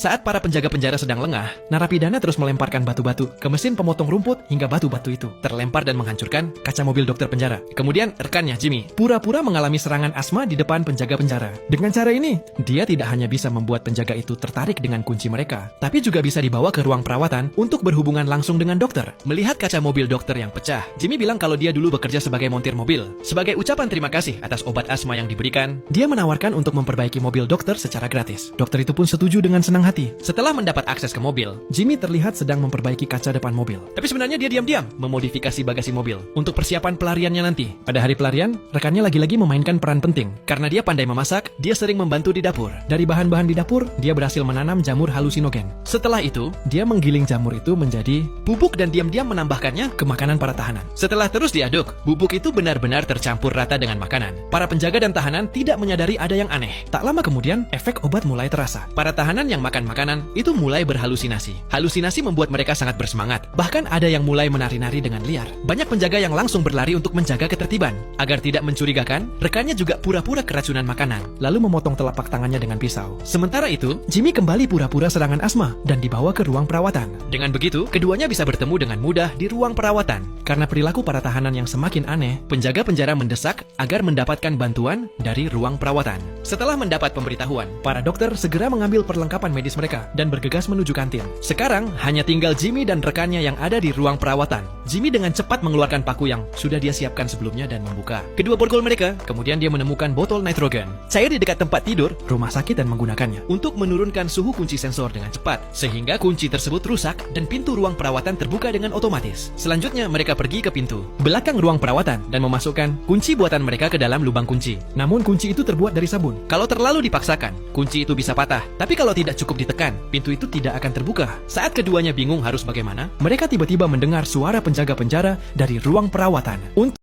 Saat para penjaga penjara sedang lengah, narapidana terus melemparkan batu-batu ke mesin pemotong rumput hingga batu-batu itu terlempar dan menghancurkan kaca mobil dokter penjara. Kemudian rekannya Jimmy pura-pura mengalami serangan asma di depan penjaga penjara. Dengan cara ini, dia tidak hanya bisa membuat penjaga itu tertarik dengan kunci mereka, tapi juga bisa dibawa ke ruang perawatan untuk berhubungan langsung dengan dokter. Melihat kaca mobil dokter yang pecah, Jimmy bilang kalau dia dulu bekerja sebagai montir mobil. Sebagai ucapan terima kasih atas obat asma yang diberikan, dia menawarkan untuk memperbaiki mobil dokter secara gratis. Dokter itu pun setuju dengan senang hati. Setelah mendapat akses ke mobil, Jimmy terlihat sedang memperbaiki kaca depan mobil. Tapi sebenarnya dia diam-diam memodifikasi bagasi mobil untuk persiapan pelariannya nanti. Pada hari pelarian, rekannya lagi-lagi memainkan peran penting. Karena dia pandai memasak, dia sering membantu di dapur. Dari bahan-bahan di dapur, dia berhasil menanam jamur halusinogen. Setelah itu, dia menggiling jamur itu menjadi bubuk dan diam-diam menambahkannya ke makanan para tahanan. Setelah terus diaduk, bubuk itu benar-benar tercampur rata dengan makanan. Para penjaga dan tahanan tidak menyadari ada yang aneh. Tak lama kemudian, efek obat mulai terasa. Para tahanan yang makan makanan itu mulai berhalusinasi. Halusinasi membuat mereka sangat bersemangat. Bahkan ada yang mulai menari-nari dengan liar. Banyak penjaga yang langsung berlari untuk menjaga ketertiban. Agar tidak mencurigakan, rekannya juga pura-pura keracunan makanan, lalu memotong telapak tangannya dengan pisau. Sementara itu, Jimmy kembali pura-pura serangan asma dan dibawa ke ruang perawatan. Dengan begitu, keduanya bisa bertemu dengan mudah di ruang perawatan. Karena perilaku para tahanan yang semakin aneh, penjaga penjara mendesak agar mendapatkan bantuan dari ruang perawatan. Setelah mendapat pemberitahuan, para dokter segera mengambil perlengkapan medis mereka dan bergegas menuju kantin. Sekarang, hanya tinggal Jimmy dan rekannya yang ada di ruang perawatan. Jimmy dengan cepat mengeluarkan paku yang sudah dia siapkan sebelumnya dan membuka kedua borgol mereka. Kemudian dia menemukan botol nitrogen, cair di dekat tempat tidur rumah sakit dan menggunakannya untuk menurunkan suhu kunci sensor dengan cepat, sehingga kunci tersebut rusak dan pintu ruang perawatan terbuka dengan otomatis. Selanjutnya, mereka pergi ke pintu belakang ruang perawatan dan memasukkan kunci buatan mereka ke dalam lubang kunci. Namun kunci itu terbuat dari sabun. Kalau terlalu dipaksakan, kunci itu bisa patah. Tapi kalau tidak cukup ditekan, pintu itu tidak akan terbuka. Saat keduanya bingung harus bagaimana, mereka tiba-tiba mendengar suara penjaga penjara dari ruang perawatan.